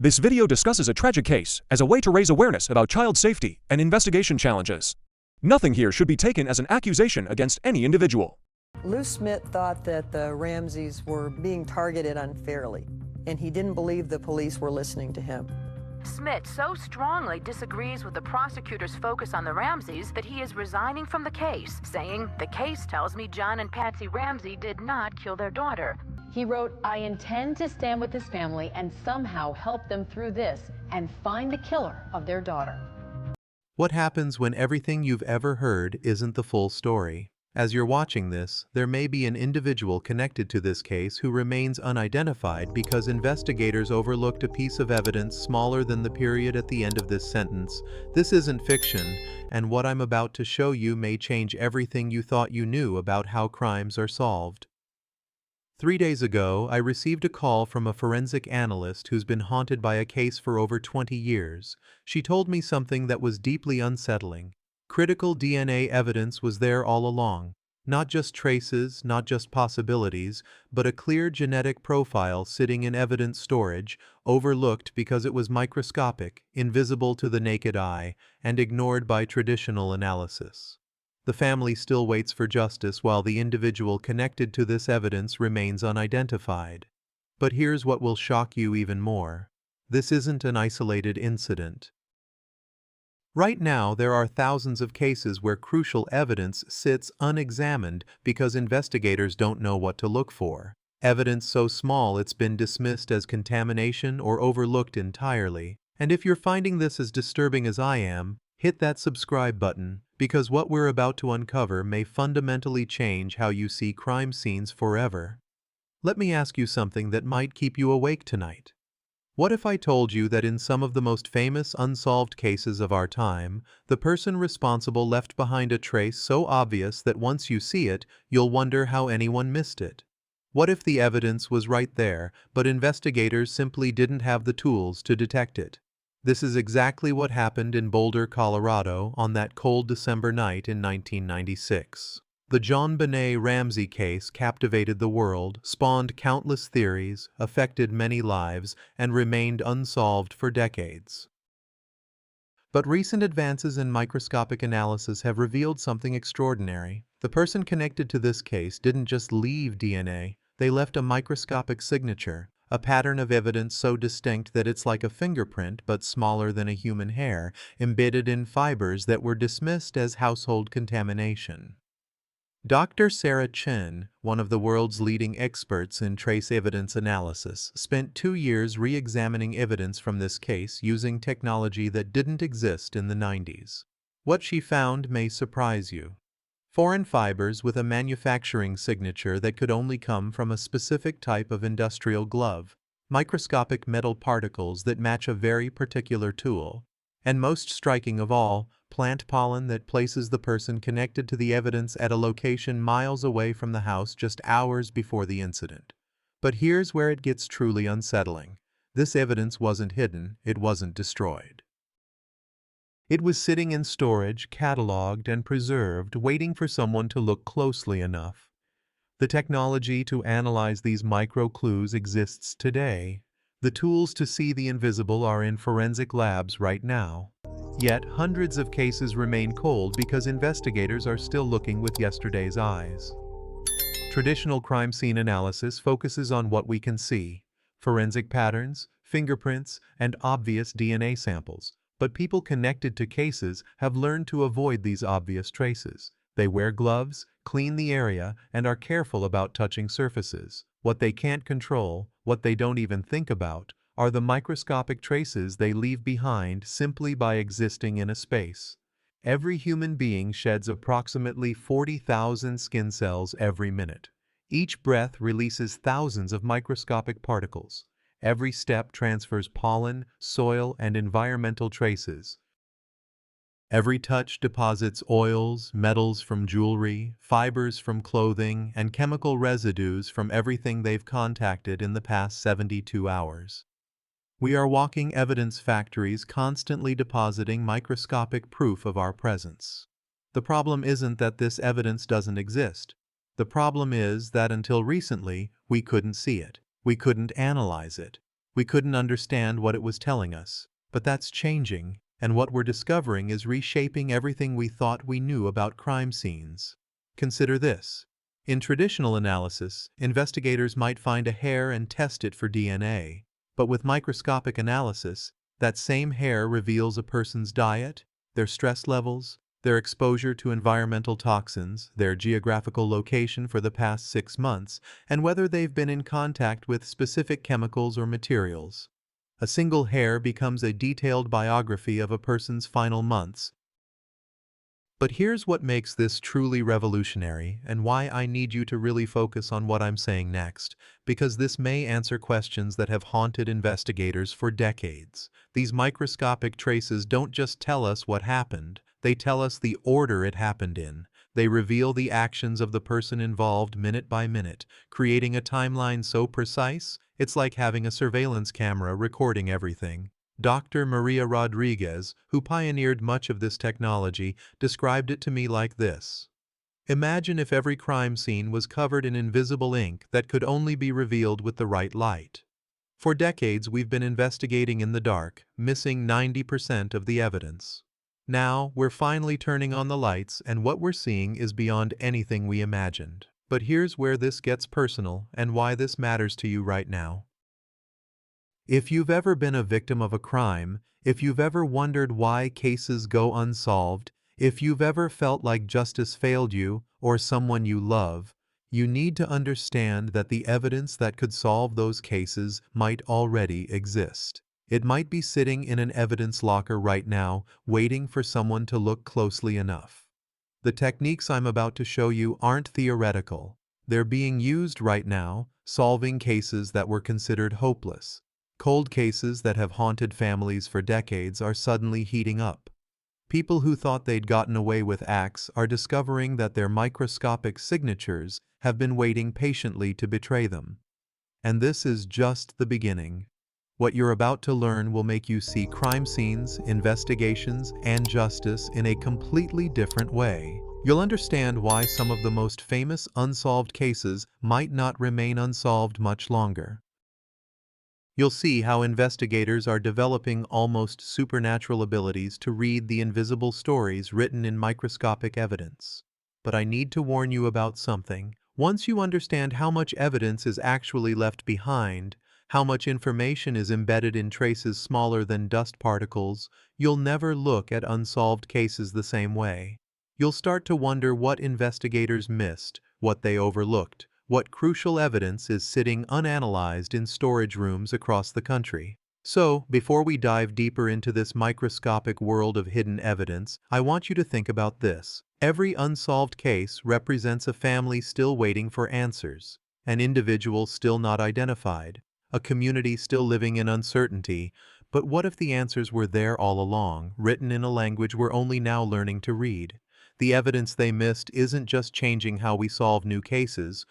This video discusses a tragic case as a way to raise awareness about child safety and investigation challenges. Nothing here should be taken as an accusation against any individual. Lou Smith thought that the Ramseys were being targeted unfairly, and he didn't believe the police were listening to him. Smith so strongly disagrees with the prosecutor's focus on the Ramseys that he is resigning from the case, saying, "The case tells me John and Patsy Ramsey did not kill their daughter." He wrote, "I intend to stand with this family and somehow help them through this and find the killer of their daughter." What happens when everything you've ever heard isn't the full story? As you're watching this, there may be an individual connected to this case who remains unidentified because investigators overlooked a piece of evidence smaller than the period at the end of this sentence. This isn't fiction, and what I'm about to show you may change everything you thought you knew about how crimes are solved. 3 days ago, I received a call from a forensic analyst who's been haunted by a case for over 20 years. She told me something that was deeply unsettling. Critical DNA evidence was there all along. Not just traces, not just possibilities, but a clear genetic profile sitting in evidence storage, overlooked because it was microscopic, invisible to the naked eye, and ignored by traditional analysis. The family still waits for justice while the individual connected to this evidence remains unidentified. But here's what will shock you even more. This isn't an isolated incident. Right now, there are thousands of cases where crucial evidence sits unexamined because investigators don't know what to look for. Evidence so small it's been dismissed as contamination or overlooked entirely. And if you're finding this as disturbing as I am, hit that subscribe button, because what we're about to uncover may fundamentally change how you see crime scenes forever. Let me ask you something that might keep you awake tonight. What if I told you that in some of the most famous unsolved cases of our time, the person responsible left behind a trace so obvious that once you see it, you'll wonder how anyone missed it? What if the evidence was right there, but investigators simply didn't have the tools to detect it? This is exactly what happened in Boulder, Colorado on that cold December night in 1996. The JonBenét Ramsey case captivated the world, spawned countless theories, affected many lives, and remained unsolved for decades. But recent advances in microscopic analysis have revealed something extraordinary. The person connected to this case didn't just leave DNA, they left a microscopic signature, a pattern of evidence so distinct that it's like a fingerprint but smaller than a human hair, embedded in fibers that were dismissed as household contamination. Dr. Sarah Chen, one of the world's leading experts in trace evidence analysis, spent 2 years re-examining evidence from this case using technology that didn't exist in the 90s. What she found may surprise you. Foreign fibers with a manufacturing signature that could only come from a specific type of industrial glove, microscopic metal particles that match a very particular tool, and most striking of all, plant pollen that places the person connected to the evidence at a location miles away from the house just hours before the incident. But here's where it gets truly unsettling. This evidence wasn't hidden, it wasn't destroyed. It was sitting in storage, cataloged and preserved, waiting for someone to look closely enough. The technology to analyze these micro-clues exists today. The tools to see the invisible are in forensic labs right now. Yet, hundreds of cases remain cold because investigators are still looking with yesterday's eyes. Traditional crime scene analysis focuses on what we can see: forensic patterns, fingerprints, and obvious DNA samples. But people connected to cases have learned to avoid these obvious traces. They wear gloves, clean the area, and are careful about touching surfaces. What they can't control, what they don't even think about, are the microscopic traces they leave behind simply by existing in a space. Every human being sheds approximately 40,000 skin cells every minute. Each breath releases thousands of microscopic particles. Every step transfers pollen, soil, and environmental traces. Every touch deposits oils, metals from jewelry, fibers from clothing, and chemical residues from everything they've contacted in the past 72 hours. We are walking evidence factories constantly depositing microscopic proof of our presence. The problem isn't that this evidence doesn't exist. The problem is that until recently, we couldn't see it. We couldn't analyze it. We couldn't understand what it was telling us. But that's changing, and what we're discovering is reshaping everything we thought we knew about crime scenes. Consider this. In traditional analysis, investigators might find a hair and test it for DNA. But with microscopic analysis, that same hair reveals a person's diet, their stress levels, their exposure to environmental toxins, their geographical location for the past 6 months, and whether they've been in contact with specific chemicals or materials. A single hair becomes a detailed biography of a person's final months. But here's what makes this truly revolutionary and why I need you to really focus on what I'm saying next, because this may answer questions that have haunted investigators for decades. These microscopic traces don't just tell us what happened, they tell us the order it happened in. They reveal the actions of the person involved minute by minute, creating a timeline so precise, it's like having a surveillance camera recording everything. Dr. Maria Rodriguez, who pioneered much of this technology, described it to me like this. Imagine if every crime scene was covered in invisible ink that could only be revealed with the right light. For decades we've been investigating in the dark, missing 90% of the evidence. Now, we're finally turning on the lights, and what we're seeing is beyond anything we imagined. But here's where this gets personal and why this matters to you right now. If you've ever been a victim of a crime, if you've ever wondered why cases go unsolved, if you've ever felt like justice failed you or someone you love, you need to understand that the evidence that could solve those cases might already exist. It might be sitting in an evidence locker right now, waiting for someone to look closely enough. The techniques I'm about to show you aren't theoretical. They're being used right now, solving cases that were considered hopeless. Cold cases that have haunted families for decades are suddenly heating up. People who thought they'd gotten away with acts are discovering that their microscopic signatures have been waiting patiently to betray them. And this is just the beginning. What you're about to learn will make you see crime scenes, investigations, and justice in a completely different way. You'll understand why some of the most famous unsolved cases might not remain unsolved much longer. You'll see how investigators are developing almost supernatural abilities to read the invisible stories written in microscopic evidence. But I need to warn you about something. Once you understand how much evidence is actually left behind, how much information is embedded in traces smaller than dust particles, you'll never look at unsolved cases the same way. You'll start to wonder what investigators missed, what they overlooked, what crucial evidence is sitting unanalyzed in storage rooms across the country. So, before we dive deeper into this microscopic world of hidden evidence, I want you to think about this. Every unsolved case represents a family still waiting for answers, an individual still not identified, a community still living in uncertainty. But what if the answers were there all along, written in a language we're only now learning to read? The evidence they missed isn't just changing how we solve new cases.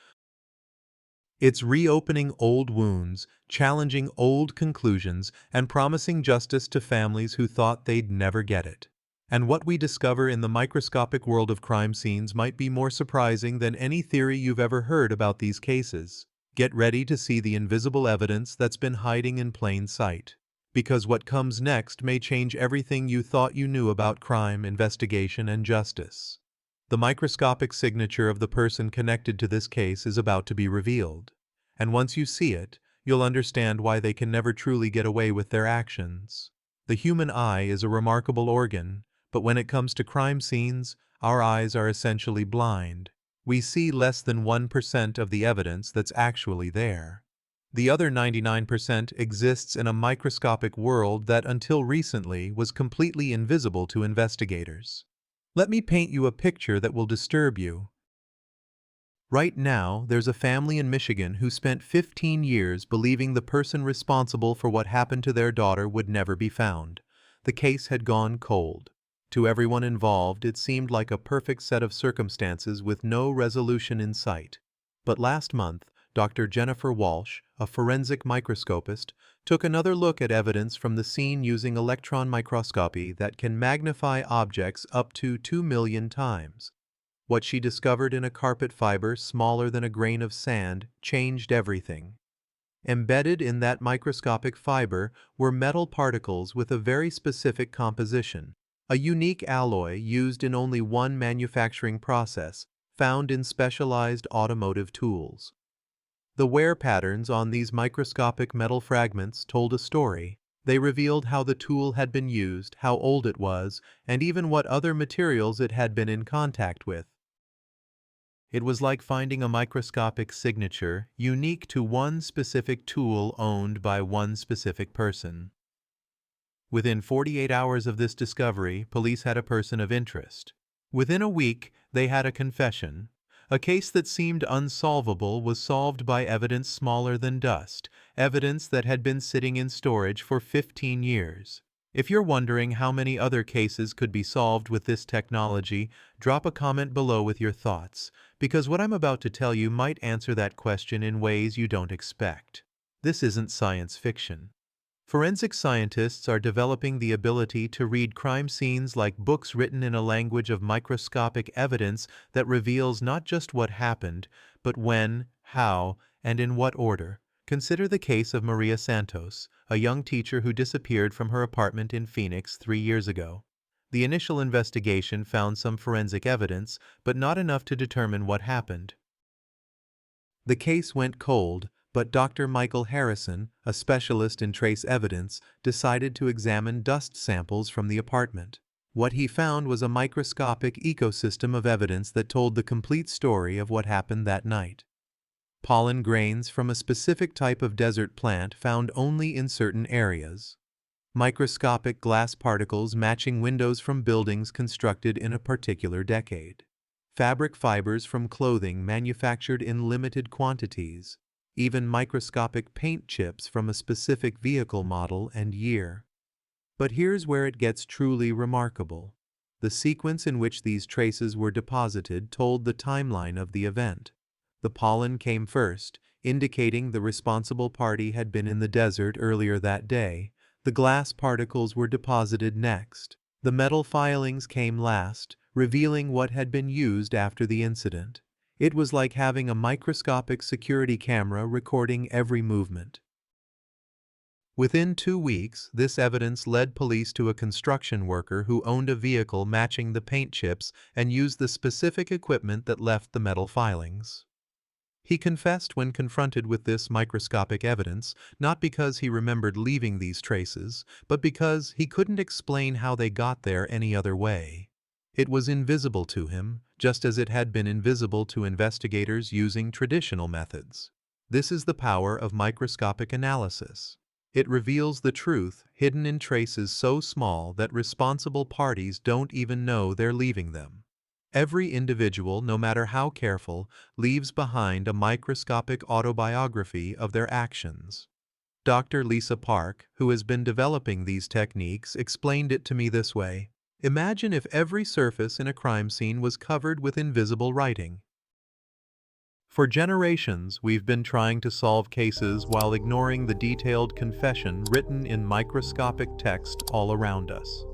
It's reopening old wounds, challenging old conclusions, and promising justice to families who thought they'd never get it. And what we discover in the microscopic world of crime scenes might be more surprising than any theory you've ever heard about these cases. Get ready to see the invisible evidence that's been hiding in plain sight. Because what comes next may change everything you thought you knew about crime, investigation, and justice. The microscopic signature of the person connected to this case is about to be revealed. And once you see it, you'll understand why they can never truly get away with their actions. The human eye is a remarkable organ, but when it comes to crime scenes, our eyes are essentially blind. We see less than 1% of the evidence that's actually there. The other 99% exists in a microscopic world that until recently was completely invisible to investigators. Let me paint you a picture that will disturb you. Right now, there's a family in Michigan who spent 15 years believing the person responsible for what happened to their daughter would never be found. The case had gone cold. To everyone involved, it seemed like a perfect set of circumstances with no resolution in sight. But last month, Dr. Jennifer Walsh, a forensic microscopist, took another look at evidence from the scene using electron microscopy that can magnify objects up to 2 million times. What she discovered in a carpet fiber smaller than a grain of sand changed everything. Embedded in that microscopic fiber were metal particles with a very specific composition, a unique alloy used in only one manufacturing process, found in specialized automotive tools. The wear patterns on these microscopic metal fragments told a story. They revealed how the tool had been used, how old it was, and even what other materials it had been in contact with. It was like finding a microscopic signature unique to one specific tool owned by one specific person. Within 48 hours of this discovery, police had a person of interest. Within a week, they had a confession. A case that seemed unsolvable was solved by evidence smaller than dust, evidence that had been sitting in storage for 15 years. If you're wondering how many other cases could be solved with this technology, drop a comment below with your thoughts, because what I'm about to tell you might answer that question in ways you don't expect. This isn't science fiction. Forensic scientists are developing the ability to read crime scenes like books written in a language of microscopic evidence that reveals not just what happened, but when, how, and in what order. Consider the case of Maria Santos, a young teacher who disappeared from her apartment in Phoenix 3 years ago. The initial investigation found some forensic evidence, but not enough to determine what happened. The case went cold, but Dr. Michael Harrison, a specialist in trace evidence, decided to examine dust samples from the apartment. What he found was a microscopic ecosystem of evidence that told the complete story of what happened that night. Pollen grains from a specific type of desert plant found only in certain areas. Microscopic glass particles matching windows from buildings constructed in a particular decade. Fabric fibers from clothing manufactured in limited quantities. Even microscopic paint chips from a specific vehicle model and year. But here's where it gets truly remarkable. The sequence in which these traces were deposited told the timeline of the event. The pollen came first, indicating the responsible party had been in the desert earlier that day. The glass particles were deposited next. The metal filings came last, revealing what had been used after the incident. It was like having a microscopic security camera recording every movement. Within 2 weeks, this evidence led police to a construction worker who owned a vehicle matching the paint chips and used the specific equipment that left the metal filings. He confessed when confronted with this microscopic evidence, not because he remembered leaving these traces, but because he couldn't explain how they got there any other way. It was invisible to him, just as it had been invisible to investigators using traditional methods. This is the power of microscopic analysis. It reveals the truth hidden in traces so small that responsible parties don't even know they're leaving them. Every individual, no matter how careful, leaves behind a microscopic autobiography of their actions. Dr. Lisa Park, who has been developing these techniques, explained it to me this way. Imagine if every surface in a crime scene was covered with invisible writing. For generations, we've been trying to solve cases while ignoring the detailed confession written in microscopic text all around us.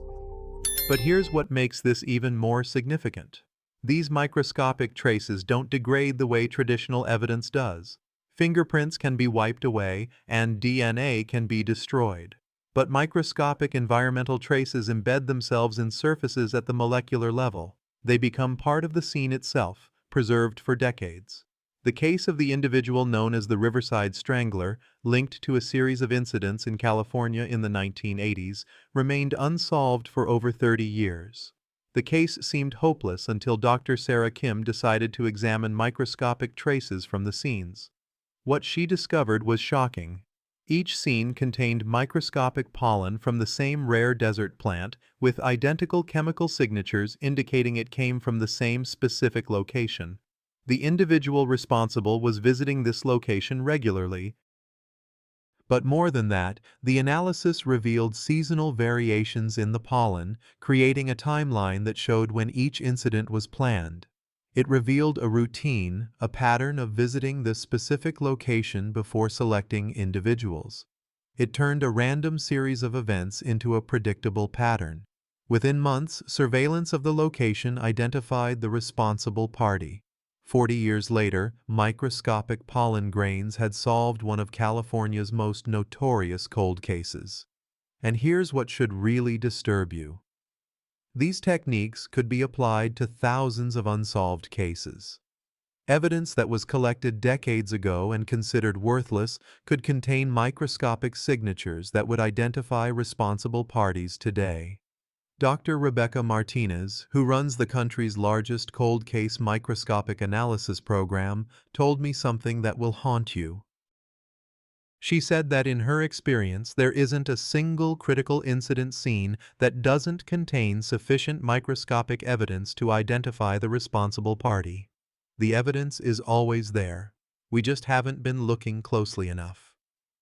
But here's what makes this even more significant. These microscopic traces don't degrade the way traditional evidence does. Fingerprints can be wiped away, and DNA can be destroyed. But microscopic environmental traces embed themselves in surfaces at the molecular level. They become part of the scene itself, preserved for decades. The case of the individual known as the Riverside Strangler, linked to a series of incidents in California in the 1980s, remained unsolved for over 30 years. The case seemed hopeless until Dr. Sarah Kim decided to examine microscopic traces from the scenes. What she discovered was shocking. Each scene contained microscopic pollen from the same rare desert plant, with identical chemical signatures indicating it came from the same specific location. The individual responsible was visiting this location regularly. But more than that, the analysis revealed seasonal variations in the pollen, creating a timeline that showed when each incident was planned. It revealed a routine, a pattern of visiting this specific location before selecting individuals. It turned a random series of events into a predictable pattern. Within months, surveillance of the location identified the responsible party. 40 years later, microscopic pollen grains had solved one of California's most notorious cold cases. And here's what should really disturb you. These techniques could be applied to thousands of unsolved cases. Evidence that was collected decades ago and considered worthless could contain microscopic signatures that would identify responsible parties today. Dr. Rebecca Martinez, who runs the country's largest cold case microscopic analysis program, told me something that will haunt you. She said that in her experience, there isn't a single critical incident scene that doesn't contain sufficient microscopic evidence to identify the responsible party. The evidence is always there. We just haven't been looking closely enough.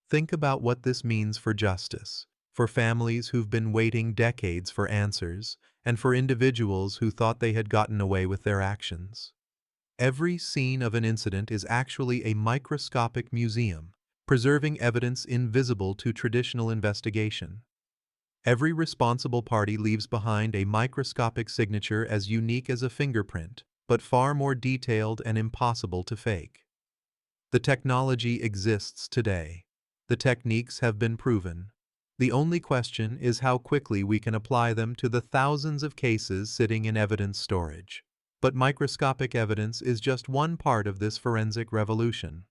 Think about what this means for justice, for families who've been waiting decades for answers, and for individuals who thought they had gotten away with their actions. Every scene of an incident is actually a microscopic museum, preserving evidence invisible to traditional investigation. Every responsible party leaves behind a microscopic signature as unique as a fingerprint, but far more detailed and impossible to fake. The technology exists today. The techniques have been proven. The only question is how quickly we can apply them to the thousands of cases sitting in evidence storage. But microscopic evidence is just one part of this forensic revolution.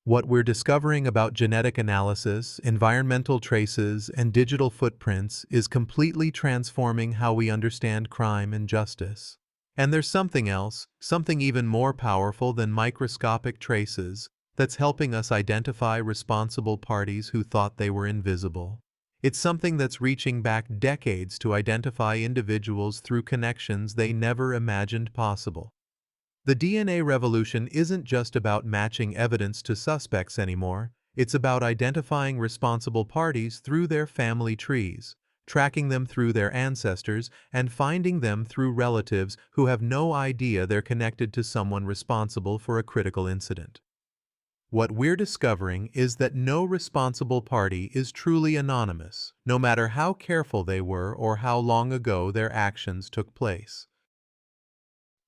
What we're discovering about genetic analysis, environmental traces, and digital footprints is completely transforming how we understand crime and justice. And there's something else, something even more powerful than microscopic traces, that's helping us identify responsible parties who thought they were invisible. It's something that's reaching back decades to identify individuals through connections they never imagined possible. The DNA revolution isn't just about matching evidence to suspects anymore, it's about identifying responsible parties through their family trees, tracking them through their ancestors, and finding them through relatives who have no idea they're connected to someone responsible for a critical incident. What we're discovering is that no responsible party is truly anonymous, no matter how careful they were or how long ago their actions took place.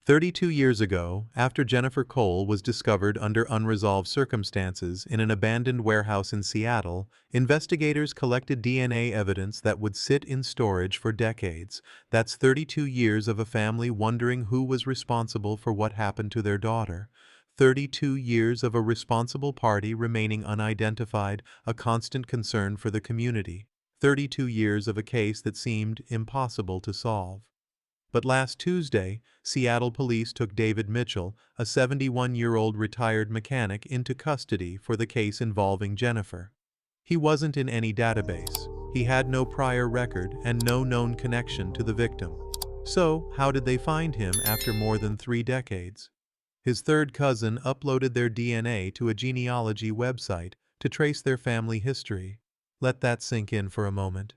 32 years ago, after Jennifer Cole was discovered under unresolved circumstances in an abandoned warehouse in Seattle, investigators collected DNA evidence that would sit in storage for decades. That's 32 years of a family wondering who was responsible for what happened to their daughter. 32 years of a responsible party remaining unidentified, a constant concern for the community. 32 years of a case that seemed impossible to solve. But last Tuesday, Seattle police took David Mitchell, a 71-year-old retired mechanic, into custody for the case involving Jennifer. He wasn't in any database. He had no prior record and no known connection to the victim. So, how did they find him after more than 3 decades? His third cousin uploaded their DNA to a genealogy website to trace their family history. Let that sink in for a moment.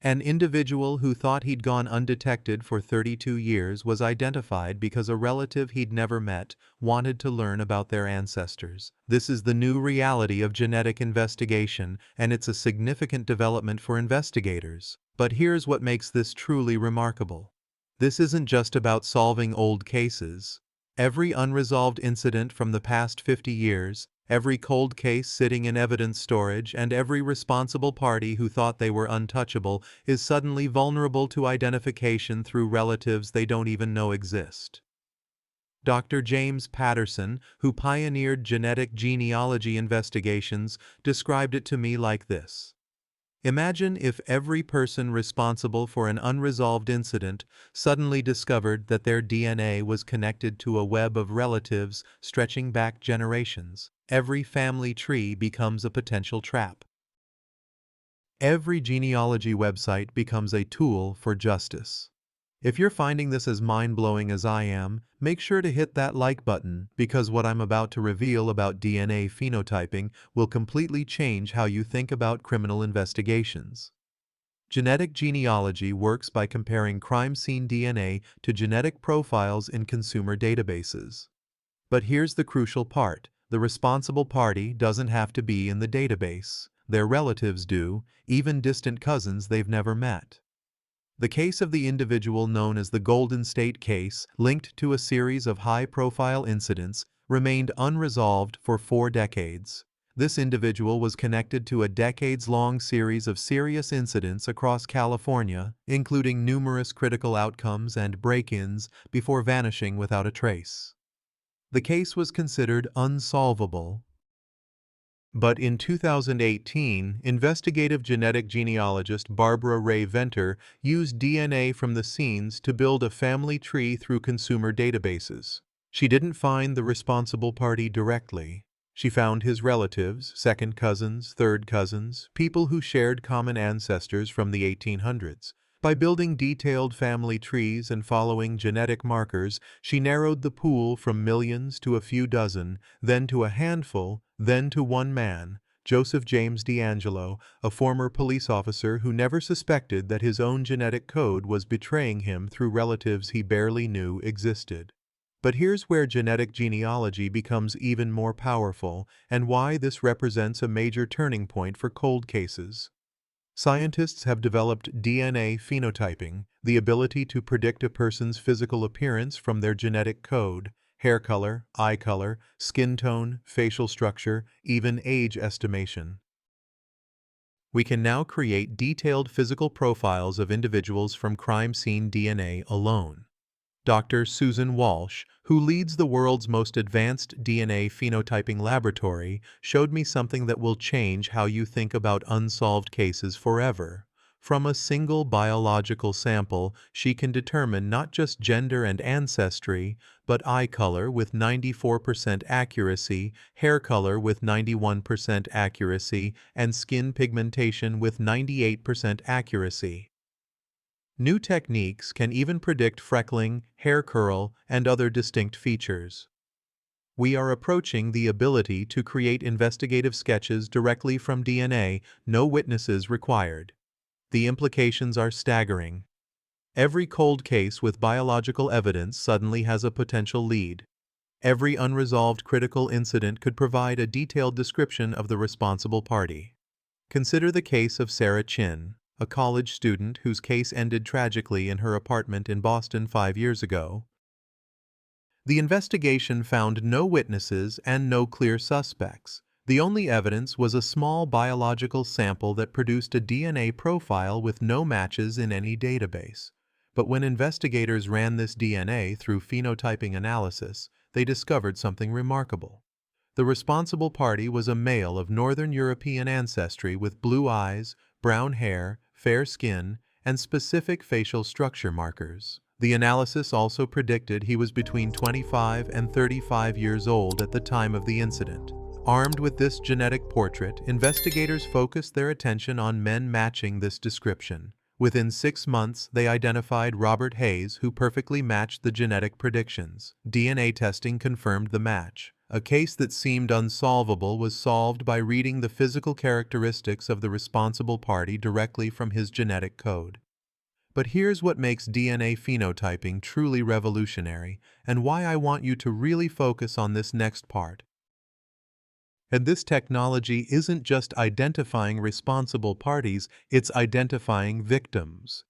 An individual who thought he'd gone undetected for 32 years was identified because a relative he'd never met wanted to learn about their ancestors. This is the new reality of genetic investigation, and it's a significant development for investigators. But here's what makes this truly remarkable. This isn't just about solving old cases. Every unresolved incident from the past 50 years, every cold case sitting in evidence storage, and every responsible party who thought they were untouchable is suddenly vulnerable to identification through relatives they don't even know exist. Dr. James Patterson, who pioneered genetic genealogy investigations, described it to me like this. Imagine if every person responsible for an unresolved incident suddenly discovered that their DNA was connected to a web of relatives stretching back generations. Every family tree becomes a potential trap. Every genealogy website becomes a tool for justice. If you're finding this as mind-blowing as I am, make sure to hit that like button, because what I'm about to reveal about DNA phenotyping will completely change how you think about criminal investigations. Genetic genealogy works by comparing crime scene DNA to genetic profiles in consumer databases. But here's the crucial part. The responsible party doesn't have to be in the database. Their relatives do, even distant cousins they've never met. The case of the individual known as the Golden State Case, linked to a series of high-profile incidents, remained unresolved for 4 decades. This individual was connected to a decades-long series of serious incidents across California, including numerous critical outcomes and break-ins, before vanishing without a trace. The case was considered unsolvable. But in 2018, investigative genetic genealogist Barbara Ray Venter used DNA from the scenes to build a family tree through consumer databases. She didn't find the responsible party directly. She found his relatives, second cousins, third cousins, people who shared common ancestors from the 1800s. By building detailed family trees and following genetic markers, she narrowed the pool from millions to a few dozen, then to a handful, then to one man, Joseph James D'Angelo, a former police officer who never suspected that his own genetic code was betraying him through relatives he barely knew existed. But here's where genetic genealogy becomes even more powerful, and why this represents a major turning point for cold cases. Scientists have developed DNA phenotyping, the ability to predict a person's physical appearance from their genetic code, hair color, eye color, skin tone, facial structure, even age estimation. We can now create detailed physical profiles of individuals from crime scene DNA alone. Dr. Susan Walsh, who leads the world's most advanced DNA phenotyping laboratory, showed me something that will change how you think about unsolved cases forever. From a single biological sample, she can determine not just gender and ancestry, but eye color with 94% accuracy, hair color with 91% accuracy, and skin pigmentation with 98% accuracy. New techniques can even predict freckling, hair curl, and other distinct features. We are approaching the ability to create investigative sketches directly from DNA, no witnesses required. The implications are staggering. Every cold case with biological evidence suddenly has a potential lead. Every unresolved critical incident could provide a detailed description of the responsible party. Consider the case of Sarah Chin, a college student whose case ended tragically in her apartment in Boston 5 years ago. The investigation found no witnesses and no clear suspects. The only evidence was a small biological sample that produced a DNA profile with no matches in any database. But when investigators ran this DNA through phenotyping analysis, they discovered something remarkable. The responsible party was a male of Northern European ancestry with blue eyes, brown hair, fair skin, and specific facial structure markers. The analysis also predicted he was between 25 and 35 years old at the time of the incident. Armed with this genetic portrait, investigators focused their attention on men matching this description. Within 6 months, they identified Robert Hayes, who perfectly matched the genetic predictions. DNA testing confirmed the match. A case that seemed unsolvable was solved by reading the physical characteristics of the responsible party directly from his genetic code. But here's what makes DNA phenotyping truly revolutionary, and why I want you to really focus on this next part. And this technology isn't just identifying responsible parties, it's identifying victims.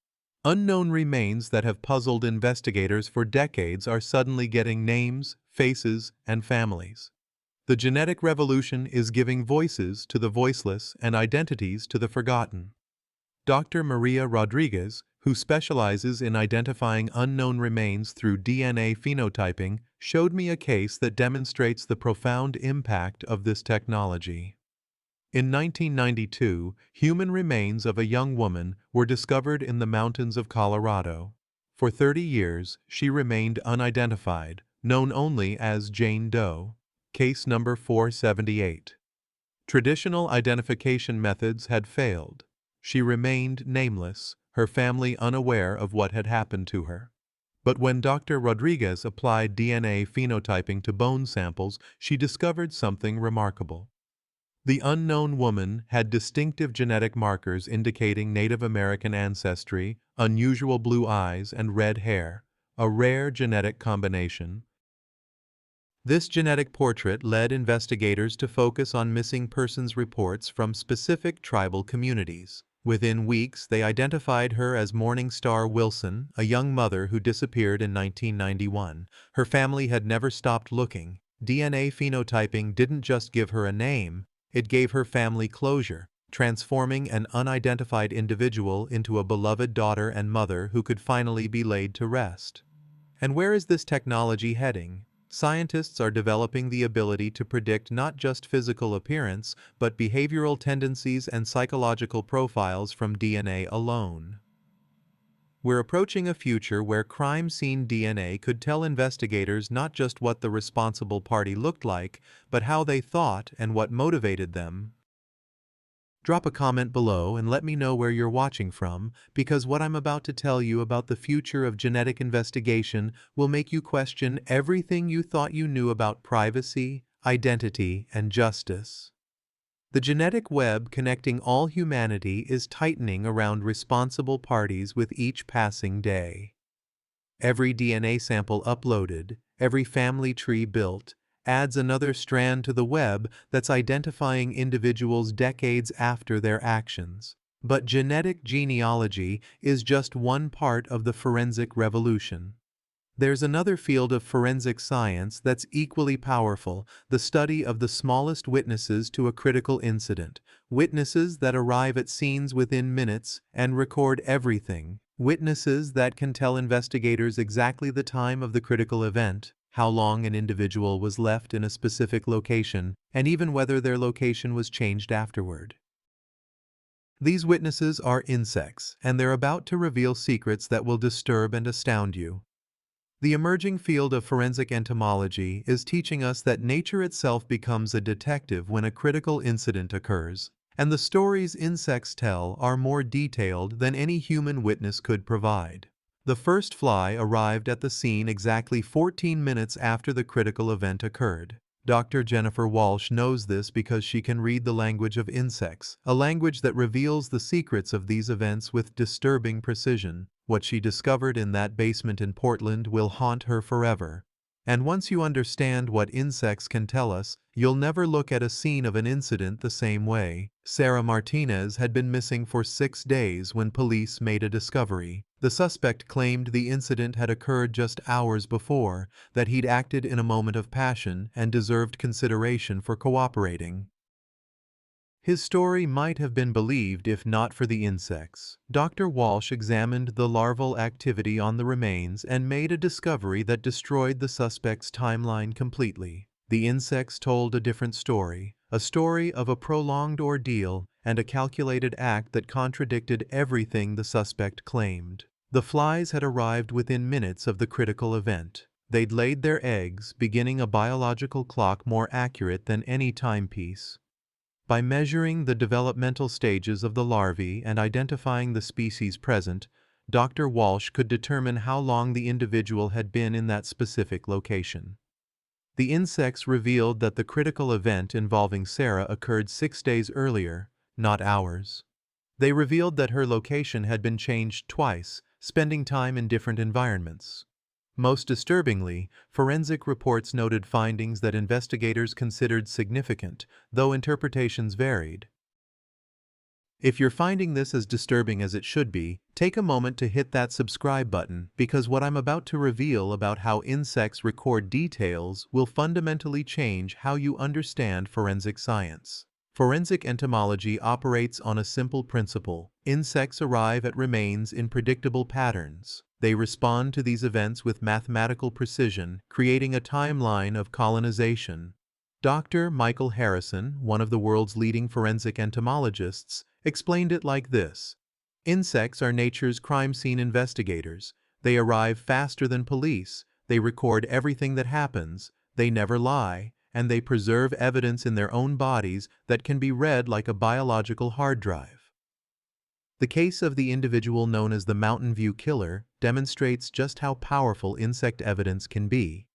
Unknown remains that have puzzled investigators for decades are suddenly getting names, faces, and families. The genetic revolution is giving voices to the voiceless and identities to the forgotten. Dr. Maria Rodriguez, who specializes in identifying unknown remains through DNA phenotyping, showed me a case that demonstrates the profound impact of this technology. In 1992, human remains of a young woman were discovered in the mountains of Colorado. For 30 years, she remained unidentified, known only as Jane Doe. Case number 478. Traditional identification methods had failed. She remained nameless, her family unaware of what had happened to her. But when Dr. Rodriguez applied DNA phenotyping to bone samples, she discovered something remarkable. The unknown woman had distinctive genetic markers indicating Native American ancestry, unusual blue eyes, and red hair, a rare genetic combination. This genetic portrait led investigators to focus on missing persons reports from specific tribal communities. Within weeks, they identified her as Morning Star Wilson, a young mother who disappeared in 1991. Her family had never stopped looking. DNA phenotyping didn't just give her a name, it gave her family closure, transforming an unidentified individual into a beloved daughter and mother who could finally be laid to rest. And where is this technology heading? Scientists are developing the ability to predict not just physical appearance, but behavioral tendencies and psychological profiles from DNA alone. We're approaching a future where crime scene DNA could tell investigators not just what the responsible party looked like, but how they thought and what motivated them. Drop a comment below and let me know where you're watching from, because what I'm about to tell you about the future of genetic investigation will make you question everything you thought you knew about privacy, identity, and justice. The genetic web connecting all humanity is tightening around responsible parties with each passing day. Every DNA sample uploaded, every family tree built, adds another strand to the web that's identifying individuals decades after their actions. But genetic genealogy is just one part of the forensic revolution. There's another field of forensic science that's equally powerful, the study of the smallest witnesses to a critical incident, witnesses that arrive at scenes within minutes and record everything, witnesses that can tell investigators exactly the time of the critical event, how long an individual was left in a specific location, and even whether their location was changed afterward. These witnesses are insects, and they're about to reveal secrets that will disturb and astound you. The emerging field of forensic entomology is teaching us that nature itself becomes a detective when a critical incident occurs, and the stories insects tell are more detailed than any human witness could provide. The first fly arrived at the scene exactly 14 minutes after the critical event occurred. Dr. Jennifer Walsh knows this because she can read the language of insects, a language that reveals the secrets of these events with disturbing precision. What she discovered in that basement in Portland will haunt her forever. And once you understand what insects can tell us, you'll never look at a scene of an incident the same way. Sarah Martinez had been missing for 6 days when police made a discovery. The suspect claimed the incident had occurred just hours before, that he'd acted in a moment of passion and deserved consideration for cooperating. His story might have been believed if not for the insects. Dr. Walsh examined the larval activity on the remains and made a discovery that destroyed the suspect's timeline completely. The insects told a different story, a story of a prolonged ordeal and a calculated act that contradicted everything the suspect claimed. The flies had arrived within minutes of the critical event. They'd laid their eggs, beginning a biological clock more accurate than any timepiece. By measuring the developmental stages of the larvae and identifying the species present, Dr. Walsh could determine how long the individual had been in that specific location. The insects revealed that the critical event involving Sarah occurred 6 days earlier, not hours. They revealed that her location had been changed twice, spending time in different environments. Most disturbingly, forensic reports noted findings that investigators considered significant, though interpretations varied. If you're finding this as disturbing as it should be, take a moment to hit that subscribe button, because what I'm about to reveal about how insects record details will fundamentally change how you understand forensic science. Forensic entomology operates on a simple principle. Insects arrive at remains in predictable patterns. They respond to these events with mathematical precision, creating a timeline of colonization. Dr. Michael Harrison, one of the world's leading forensic entomologists, explained it like this. Insects are nature's crime scene investigators. They arrive faster than police. They record everything that happens. They never lie. And they preserve evidence in their own bodies that can be read like a biological hard drive. The case of the individual known as the Mountain View Killer demonstrates just how powerful insect evidence can be.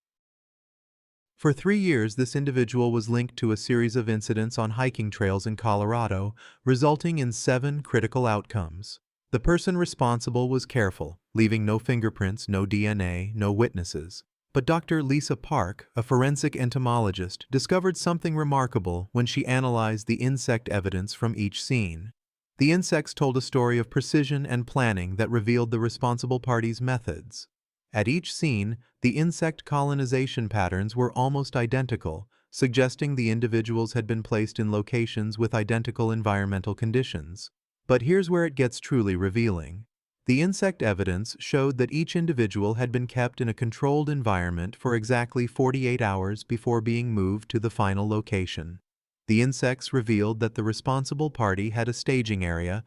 For 3 years, this individual was linked to a series of incidents on hiking trails in Colorado, resulting in 7 critical outcomes. The person responsible was careful, leaving no fingerprints, no DNA, no witnesses. But Dr. Lisa Park, a forensic entomologist, discovered something remarkable when she analyzed the insect evidence from each scene. The insects told a story of precision and planning that revealed the responsible party's methods. At each scene, the insect colonization patterns were almost identical, suggesting the individuals had been placed in locations with identical environmental conditions. But here's where it gets truly revealing. The insect evidence showed that each individual had been kept in a controlled environment for exactly 48 hours before being moved to the final location. The insects revealed that the responsible party had a staging area.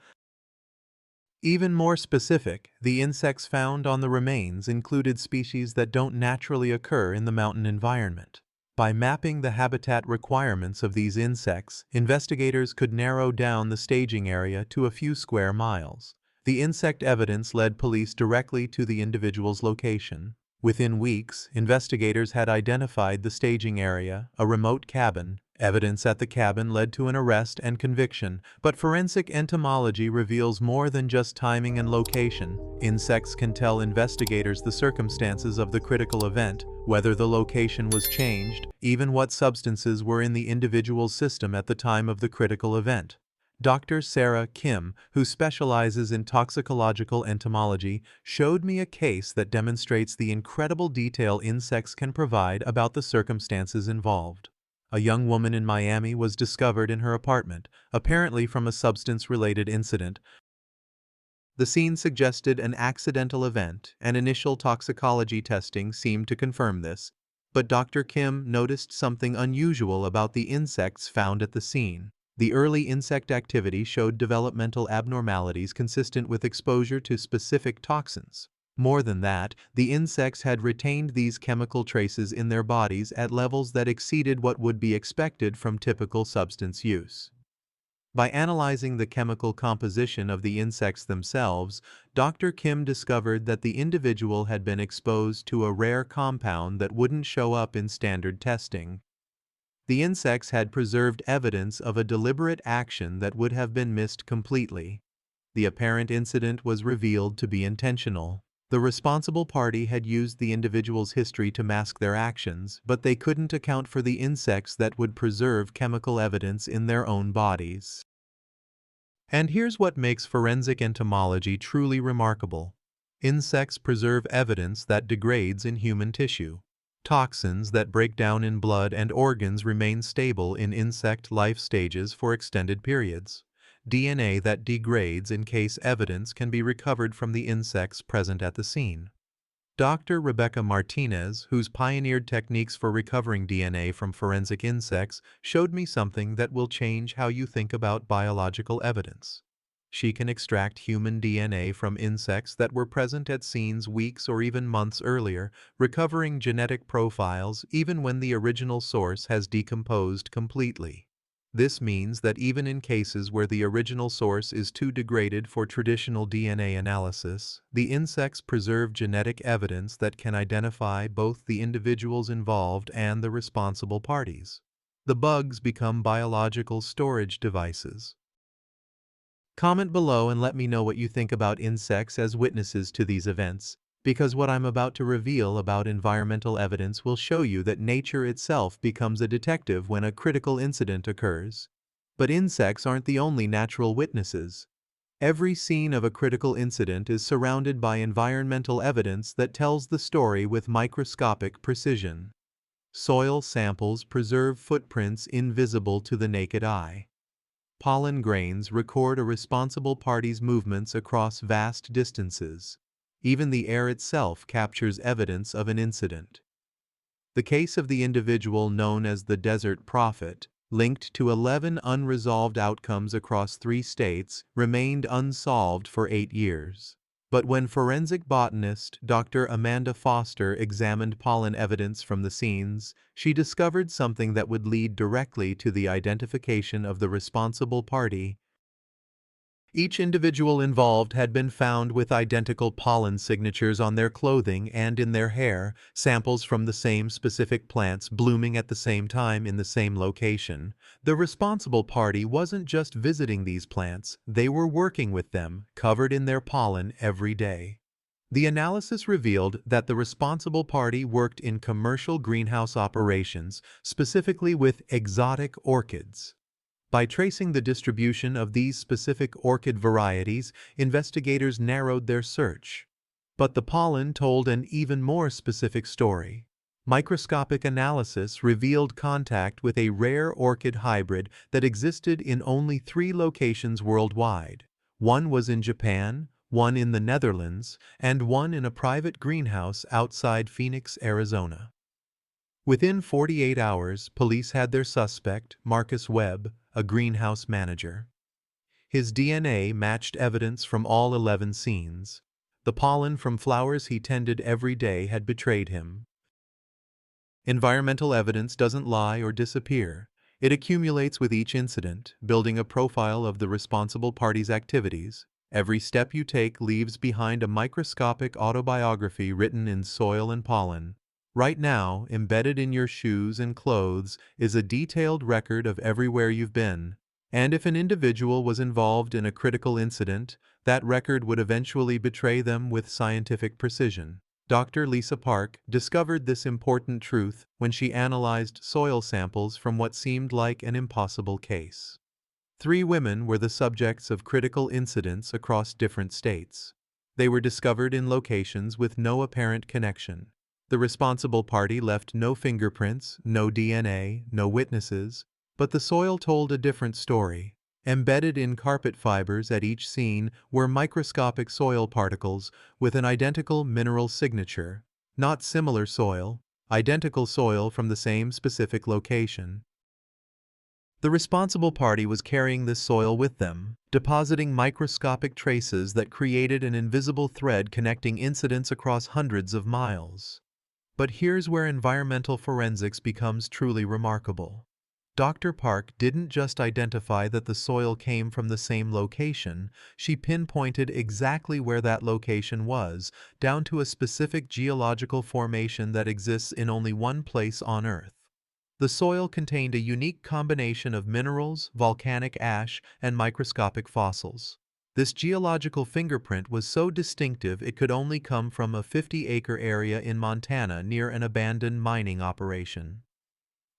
Even more specific, the insects found on the remains included species that don't naturally occur in the mountain environment. By mapping the habitat requirements of these insects, investigators could narrow down the staging area to a few square miles. The insect evidence led police directly to the individual's location. Within weeks, investigators had identified the staging area, a remote cabin. Evidence at the cabin led to an arrest and conviction, but forensic entomology reveals more than just timing and location. Insects can tell investigators the circumstances of the critical event, whether the location was changed, even what substances were in the individual's system at the time of the critical event. Dr. Sarah Kim, who specializes in toxicological entomology, showed me a case that demonstrates the incredible detail insects can provide about the circumstances involved. A young woman in Miami was discovered in her apartment, apparently from a substance-related incident. The scene suggested an accidental event, and initial toxicology testing seemed to confirm this. But Dr. Kim noticed something unusual about the insects found at the scene. The early insect activity showed developmental abnormalities consistent with exposure to specific toxins. More than that, the insects had retained these chemical traces in their bodies at levels that exceeded what would be expected from typical substance use. By analyzing the chemical composition of the insects themselves, Dr. Kim discovered that the individual had been exposed to a rare compound that wouldn't show up in standard testing. The insects had preserved evidence of a deliberate action that would have been missed completely. The apparent incident was revealed to be intentional. The responsible party had used the individual's history to mask their actions, but they couldn't account for the insects that would preserve chemical evidence in their own bodies. And here's what makes forensic entomology truly remarkable. Insects preserve evidence that degrades in human tissue. Toxins that break down in blood and organs remain stable in insect life stages for extended periods. DNA that degrades in case evidence can be recovered from the insects present at the scene. Dr. Rebecca Martinez, who's pioneered techniques for recovering DNA from forensic insects, showed me something that will change how you think about biological evidence. She can extract human DNA from insects that were present at scenes weeks or even months earlier, recovering genetic profiles even when the original source has decomposed completely. This means that even in cases where the original source is too degraded for traditional DNA analysis, the insects preserve genetic evidence that can identify both the individuals involved and the responsible parties. The bugs become biological storage devices. Comment below and let me know what you think about insects as witnesses to these events, because what I'm about to reveal about environmental evidence will show you that nature itself becomes a detective when a critical incident occurs. But insects aren't the only natural witnesses. Every scene of a critical incident is surrounded by environmental evidence that tells the story with microscopic precision. Soil samples preserve footprints invisible to the naked eye. Pollen grains record a responsible party's movements across vast distances. Even the air itself captures evidence of an incident. The case of the individual known as the Desert Prophet, linked to 11 unresolved outcomes across 3 states, remained unsolved for 8 years. But when forensic botanist Dr. Amanda Foster examined pollen evidence from the scenes, she discovered something that would lead directly to the identification of the responsible party. Each individual involved had been found with identical pollen signatures on their clothing and in their hair, samples from the same specific plants blooming at the same time in the same location. The responsible party wasn't just visiting these plants, they were working with them, covered in their pollen every day. The analysis revealed that the responsible party worked in commercial greenhouse operations, specifically with exotic orchids. By tracing the distribution of these specific orchid varieties, investigators narrowed their search. But the pollen told an even more specific story. Microscopic analysis revealed contact with a rare orchid hybrid that existed in only 3 locations worldwide. One was in Japan, one in the Netherlands, and one in a private greenhouse outside Phoenix, Arizona. Within 48 hours, police had their suspect, Marcus Webb, a greenhouse manager. His DNA matched evidence from all 11 scenes. The pollen from flowers he tended every day had betrayed him. Environmental evidence doesn't lie or disappear. It accumulates with each incident, building a profile of the responsible party's activities. Every step you take leaves behind a microscopic autobiography written in soil and pollen. Right now, embedded in your shoes and clothes, is a detailed record of everywhere you've been. And if an individual was involved in a critical incident, that record would eventually betray them with scientific precision. Dr. Lisa Park discovered this important truth when she analyzed soil samples from what seemed like an impossible case. 3 women were the subjects of critical incidents across different states. They were discovered in locations with no apparent connection. The responsible party left no fingerprints, no DNA, no witnesses, but the soil told a different story. Embedded in carpet fibers at each scene were microscopic soil particles with an identical mineral signature. Not similar soil, identical soil from the same specific location. The responsible party was carrying this soil with them, depositing microscopic traces that created an invisible thread connecting incidents across hundreds of miles. But here's where environmental forensics becomes truly remarkable. Dr. Park didn't just identify that the soil came from the same location, she pinpointed exactly where that location was, down to a specific geological formation that exists in only one place on Earth. The soil contained a unique combination of minerals, volcanic ash, and microscopic fossils. This geological fingerprint was so distinctive it could only come from a 50-acre area in Montana near an abandoned mining operation.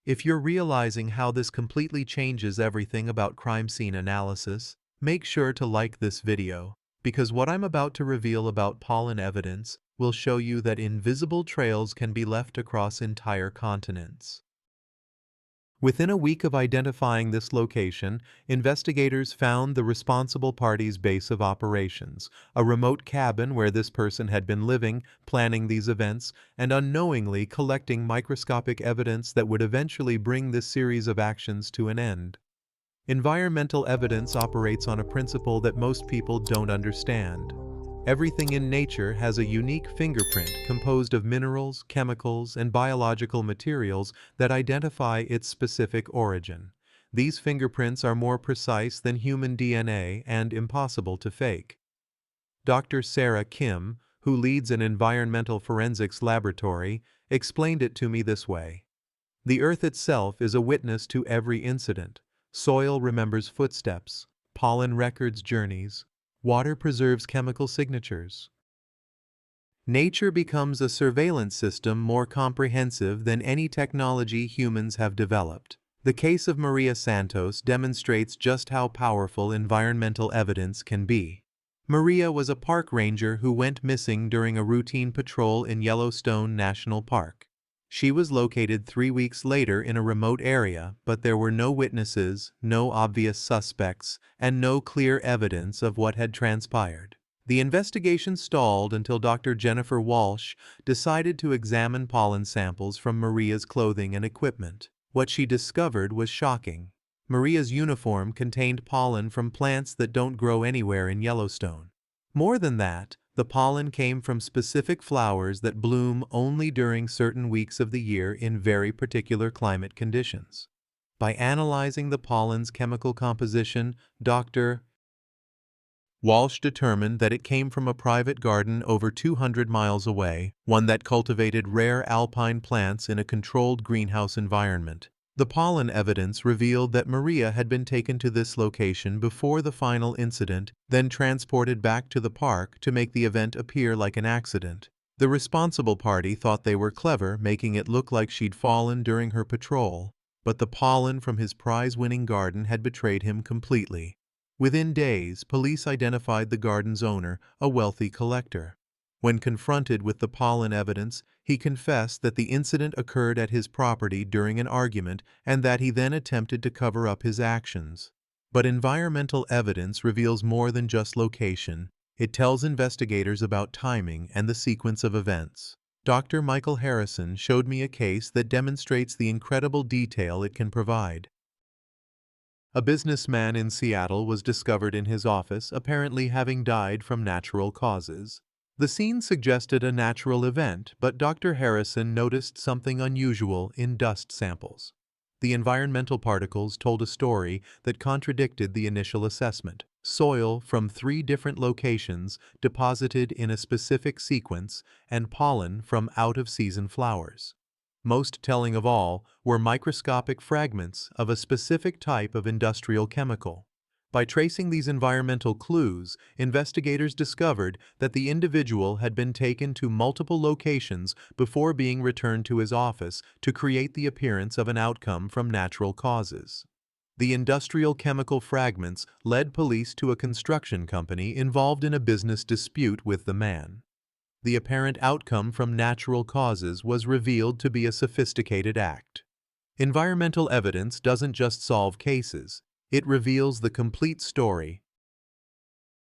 If you're realizing how this completely changes everything about crime scene analysis, make sure to like this video, because what I'm about to reveal about pollen evidence will show you that invisible trails can be left across entire continents. Within a week of identifying this location, investigators found the responsible party's base of operations, a remote cabin where this person had been living, planning these events, and unknowingly collecting microscopic evidence that would eventually bring this series of actions to an end. Environmental evidence operates on a principle that most people don't understand. Everything in nature has a unique fingerprint composed of minerals, chemicals, and biological materials that identify its specific origin. These fingerprints are more precise than human DNA and impossible to fake. Dr. Sarah Kim, who leads an environmental forensics laboratory, explained it to me this way. The Earth itself is a witness to every incident. Soil remembers footsteps, pollen records journeys, water preserves chemical signatures. Nature becomes a surveillance system more comprehensive than any technology humans have developed. The case of Maria Santos demonstrates just how powerful environmental evidence can be. Maria was a park ranger who went missing during a routine patrol in Yellowstone National Park. She was located 3 weeks later in a remote area, but there were no witnesses, no obvious suspects, and no clear evidence of what had transpired. The investigation stalled until Dr. Jennifer Walsh decided to examine pollen samples from Maria's clothing and equipment. What she discovered was shocking. Maria's uniform contained pollen from plants that don't grow anywhere in Yellowstone. More than that, the pollen came from specific flowers that bloom only during certain weeks of the year in very particular climate conditions. By analyzing the pollen's chemical composition, Dr. Walsh determined that it came from a private garden over 200 miles away, one that cultivated rare alpine plants in a controlled greenhouse environment. The pollen evidence revealed that Maria had been taken to this location before the final incident, then transported back to the park to make the event appear like an accident. The responsible party thought they were clever, making it look like she'd fallen during her patrol. but the pollen from his prize-winning garden had betrayed him completely. Within days, police identified the garden's owner, a wealthy collector. When confronted with the pollen evidence, he confessed that the incident occurred at his property during an argument and that he then attempted to cover up his actions. But environmental evidence reveals more than just location. It tells investigators about timing and the sequence of events. Dr. Michael Harrison showed me a case that demonstrates the incredible detail it can provide. A businessman in Seattle was discovered in his office, apparently having died from natural causes. The scene suggested a natural event, but Dr. Harrison noticed something unusual in dust samples. The environmental particles told a story that contradicted the initial assessment. Soil from 3 different locations deposited in a specific sequence, and pollen from out-of-season flowers. Most telling of all were microscopic fragments of a specific type of industrial chemical. By tracing these environmental clues, investigators discovered that the individual had been taken to multiple locations before being returned to his office to create the appearance of an outcome from natural causes. The industrial chemical fragments led police to a construction company involved in a business dispute with the man. The apparent outcome from natural causes was revealed to be a sophisticated act. Environmental evidence doesn't just solve cases, it reveals the complete story.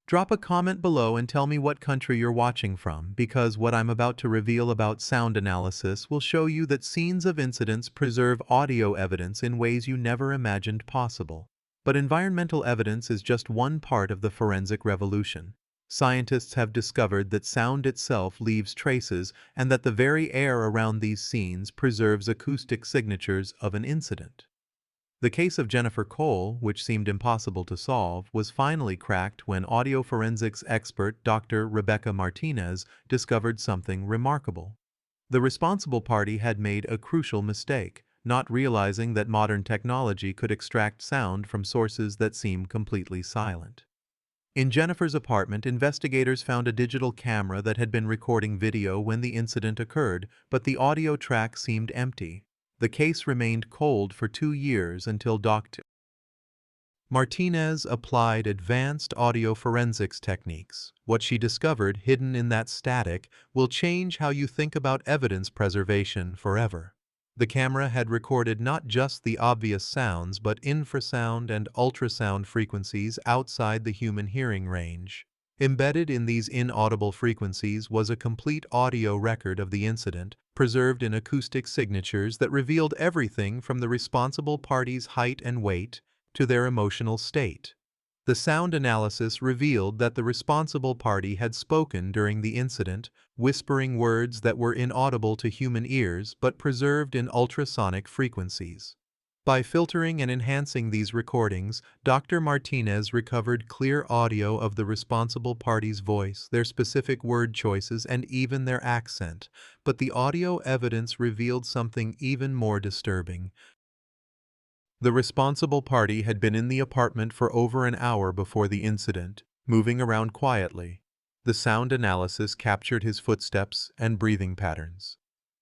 Drop a comment below and tell me what country you're watching from, because what I'm about to reveal about sound analysis will show you that scenes of incidents preserve audio evidence in ways you never imagined possible. But environmental evidence is just one part of the forensic revolution. Scientists have discovered that sound itself leaves traces and that the very air around these scenes preserves acoustic signatures of an incident. The case of Jennifer Cole, which seemed impossible to solve, was finally cracked when audio forensics expert Dr. Rebecca Martinez discovered something remarkable. The responsible party had made a crucial mistake, not realizing that modern technology could extract sound from sources that seem completely silent. In Jennifer's apartment, investigators found a digital camera that had been recording video when the incident occurred, but the audio track seemed empty. The case remained cold for 2 years until Dr. Martinez applied advanced audio forensics techniques. What she discovered hidden in that static will change how you think about evidence preservation forever. The camera had recorded not just the obvious sounds, but infrasound and ultrasound frequencies outside the human hearing range. Embedded in these inaudible frequencies was a complete audio record of the incident, preserved in acoustic signatures that revealed everything from the responsible party's height and weight to their emotional state. The sound analysis revealed that the responsible party had spoken during the incident, whispering words that were inaudible to human ears but preserved in ultrasonic frequencies. By filtering and enhancing these recordings, Dr. Martinez recovered clear audio of the responsible party's voice, their specific word choices, and even their accent. But the audio evidence revealed something even more disturbing. The responsible party had been in the apartment for over an hour before the incident, moving around quietly. The sound analysis captured his footsteps and breathing patterns.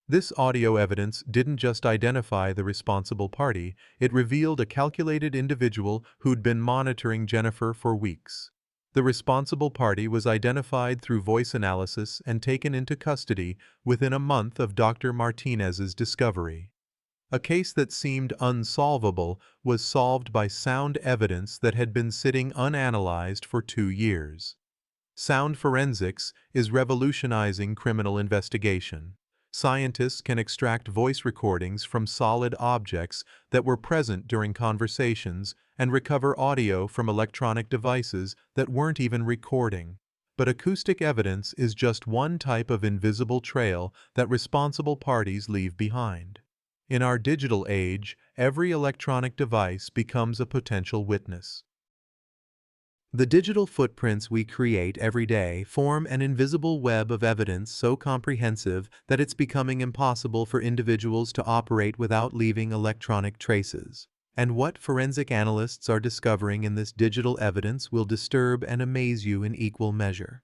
This audio evidence didn't just identify the responsible party, it revealed a calculated individual who'd been monitoring Jennifer for weeks. The responsible party was identified through voice analysis and taken into custody within a month of Dr. Martinez's discovery. A case that seemed unsolvable was solved by sound evidence that had been sitting unanalyzed for 2 years. Sound forensics is revolutionizing criminal investigation. Scientists can extract voice recordings from solid objects that were present during conversations and recover audio from electronic devices that weren't even recording. But acoustic evidence is just one type of invisible trail that responsible parties leave behind. In our digital age, every electronic device becomes a potential witness. The digital footprints we create every day form an invisible web of evidence so comprehensive that it's becoming impossible for individuals to operate without leaving electronic traces. And what forensic analysts are discovering in this digital evidence will disturb and amaze you in equal measure.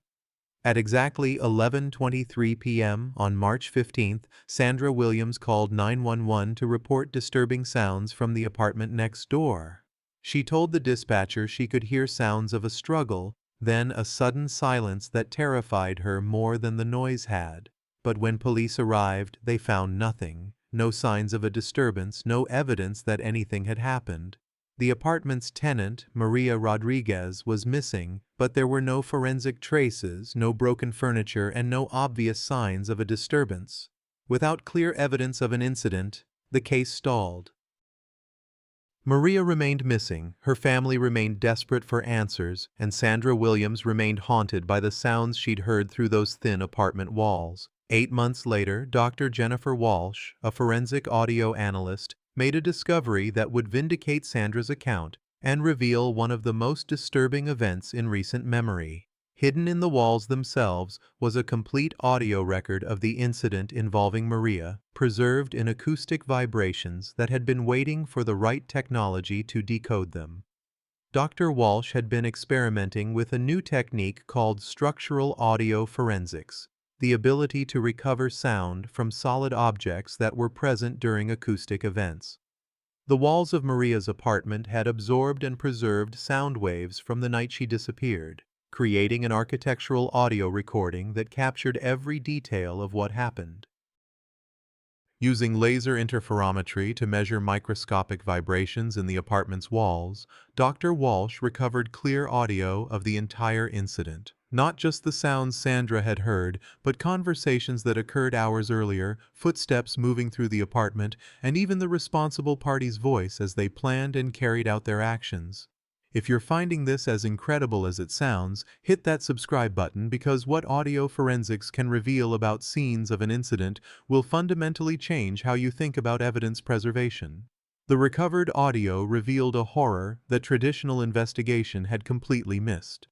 At exactly 11:23 p.m. on March 15th, Sandra Williams called 911 to report disturbing sounds from the apartment next door. She told the dispatcher she could hear sounds of a struggle, then a sudden silence that terrified her more than the noise had. But when police arrived, they found nothing, no signs of a disturbance, no evidence that anything had happened. The apartment's tenant, Maria Rodriguez, was missing, but there were no forensic traces, no broken furniture, and no obvious signs of a disturbance. Without clear evidence of an incident, the case stalled. Maria remained missing, her family remained desperate for answers, and Sandra Williams remained haunted by the sounds she'd heard through those thin apartment walls. 8 months later, Dr. Jennifer Walsh, a forensic audio analyst, made a discovery that would vindicate Sandra's account and reveal one of the most disturbing events in recent memory. Hidden in the walls themselves was a complete audio record of the incident involving Maria, preserved in acoustic vibrations that had been waiting for the right technology to decode them. Dr. Walsh had been experimenting with a new technique called structural audio forensics, the ability to recover sound from solid objects that were present during acoustic events. The walls of Maria's apartment had absorbed and preserved sound waves from the night she disappeared, creating an architectural audio recording that captured every detail of what happened. Using laser interferometry to measure microscopic vibrations in the apartment's walls, Dr. Walsh recovered clear audio of the entire incident. Not just the sounds Sandra had heard, but conversations that occurred hours earlier, footsteps moving through the apartment, and even the responsible party's voice as they planned and carried out their actions. If you're finding this as incredible as it sounds, hit that subscribe button, because what audio forensics can reveal about scenes of an incident will fundamentally change how you think about evidence preservation. The recovered audio revealed a horror that traditional investigation had completely missed.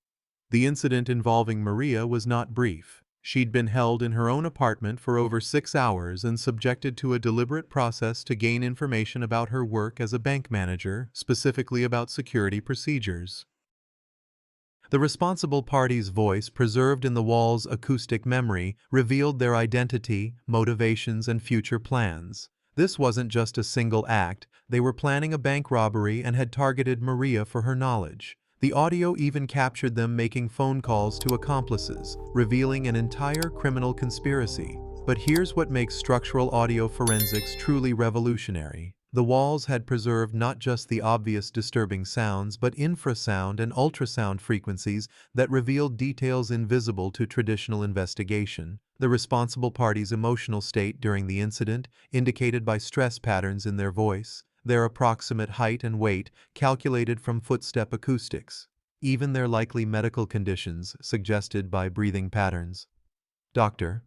The incident involving Maria was not brief. She'd been held in her own apartment for over 6 hours and subjected to a deliberate process to gain information about her work as a bank manager, specifically about security procedures. The responsible party's voice, preserved in the wall's acoustic memory, revealed their identity, motivations, and future plans. This wasn't just a single act. They were planning a bank robbery and had targeted Maria for her knowledge. The audio even captured them making phone calls to accomplices, revealing an entire criminal conspiracy. But here's what makes structural audio forensics truly revolutionary. The walls had preserved not just the obvious disturbing sounds, but infrasound and ultrasound frequencies that revealed details invisible to traditional investigation. The responsible party's emotional state during the incident, indicated by stress patterns in their voice, their approximate height and weight, calculated from footstep acoustics, even their likely medical conditions, suggested by breathing patterns. Dr.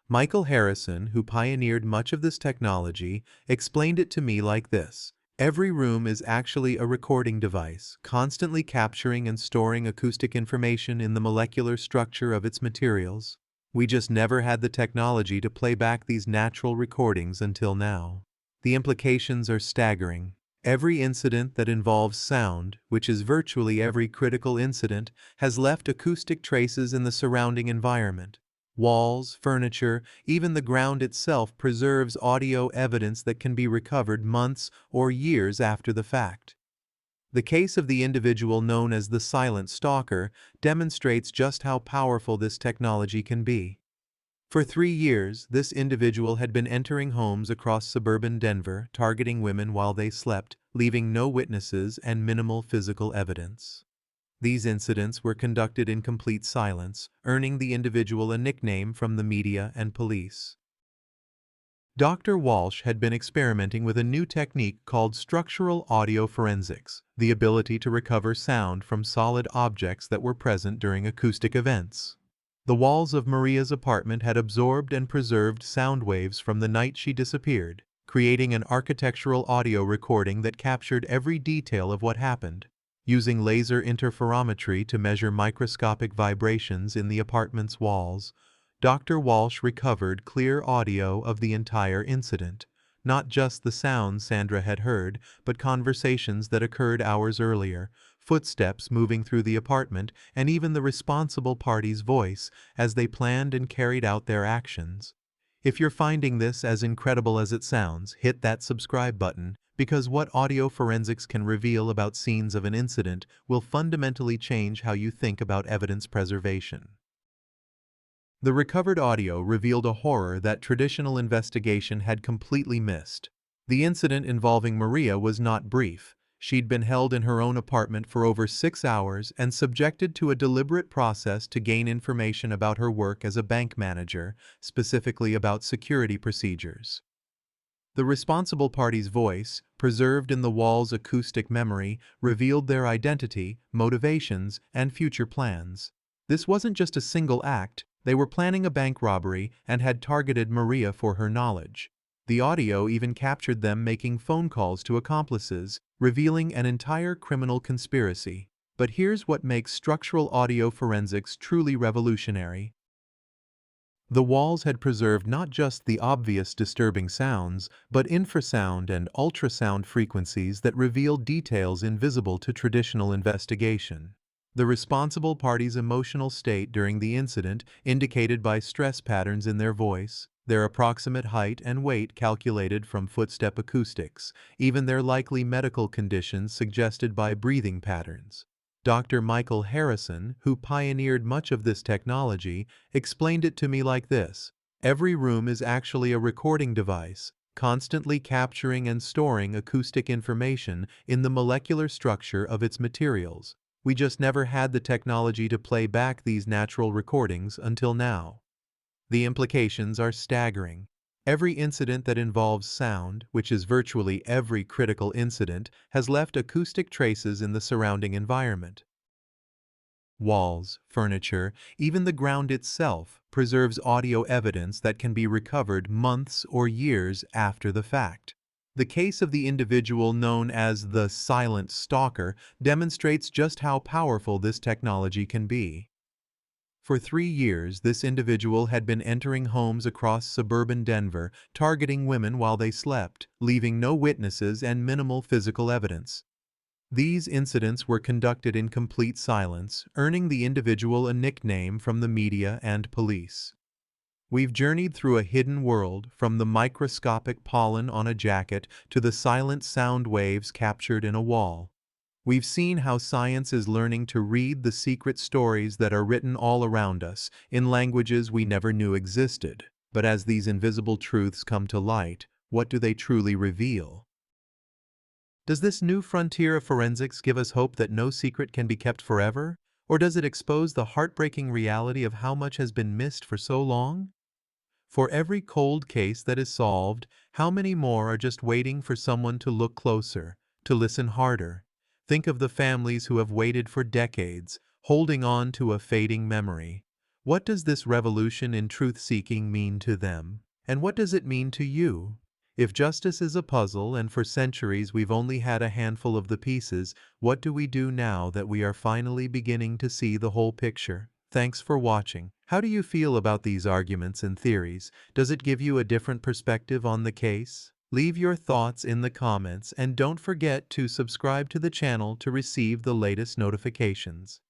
Michael Harrison, who pioneered much of this technology, explained it to me like this. Every room is actually a recording device, constantly capturing and storing acoustic information in the molecular structure of its materials. We just never had the technology to play back these natural recordings until now. The implications are staggering. Every incident that involves sound, which is virtually every critical incident, has left acoustic traces in the surrounding environment. Walls, furniture, even the ground itself preserves audio evidence that can be recovered months or years after the fact. The case of the individual known as the Silent Stalker demonstrates just how powerful this technology can be. For 3 years, this individual had been entering homes across suburban Denver, targeting women while they slept, leaving no witnesses and minimal physical evidence. These incidents were conducted in complete silence, earning the individual a nickname from the media and police. Dr. Walsh had been experimenting with a new technique called structural audio forensics, the ability to recover sound from solid objects that were present during acoustic events. The walls of Maria's apartment had absorbed and preserved sound waves from the night she disappeared, creating an architectural audio recording that captured every detail of what happened. Using laser interferometry to measure microscopic vibrations in the apartment's walls, Dr. Walsh recovered clear audio of the entire incident, not just the sounds Sandra had heard, but conversations that occurred hours earlier, footsteps moving through the apartment, and even the responsible party's voice as they planned and carried out their actions. If you're finding this as incredible as it sounds, hit that subscribe button, because what audio forensics can reveal about scenes of an incident will fundamentally change how you think about evidence preservation. The recovered audio revealed a horror that traditional investigation had completely missed. The incident involving Maria was not brief. She'd been held in her own apartment for over 6 hours and subjected to a deliberate process to gain information about her work as a bank manager, specifically about security procedures. The responsible party's voice, preserved in the wall's acoustic memory, revealed their identity, motivations, and future plans. This wasn't just a single act. They were planning a bank robbery and had targeted Maria for her knowledge. The audio even captured them making phone calls to accomplices, revealing an entire criminal conspiracy. But here's what makes structural audio forensics truly revolutionary. The walls had preserved not just the obvious disturbing sounds, but infrasound and ultrasound frequencies that revealed details invisible to traditional investigation. The responsible party's emotional state during the incident, indicated by stress patterns in their voice, their approximate height and weight calculated from footstep acoustics, even their likely medical conditions suggested by breathing patterns. Dr. Michael Harrison, who pioneered much of this technology, explained it to me like this: every room is actually a recording device, constantly capturing and storing acoustic information in the molecular structure of its materials. We just never had the technology to play back these natural recordings until now. The implications are staggering. Every incident that involves sound, which is virtually every critical incident, has left acoustic traces in the surrounding environment. Walls, furniture, even the ground itself preserves audio evidence that can be recovered months or years after the fact. The case of the individual known as the silent stalker demonstrates just how powerful this technology can be. For 3 years, this individual had been entering homes across suburban Denver, targeting women while they slept, leaving no witnesses and minimal physical evidence. These incidents were conducted in complete silence, earning the individual a nickname from the media and police. We've journeyed through a hidden world, from the microscopic pollen on a jacket to the silent sound waves captured in a wall. We've seen how science is learning to read the secret stories that are written all around us, in languages we never knew existed. But as these invisible truths come to light, what do they truly reveal? Does this new frontier of forensics give us hope that no secret can be kept forever? Or does it expose the heartbreaking reality of how much has been missed for so long? For every cold case that is solved, how many more are just waiting for someone to look closer, to listen harder? Think of the families who have waited for decades, holding on to a fading memory. What does this revolution in truth-seeking mean to them? And what does it mean to you? If justice is a puzzle and for centuries we've only had a handful of the pieces, what do we do now that we are finally beginning to see the whole picture? Thanks for watching. How do you feel about these arguments and theories? Does it give you a different perspective on the case? Leave your thoughts in the comments and don't forget to subscribe to the channel to receive the latest notifications.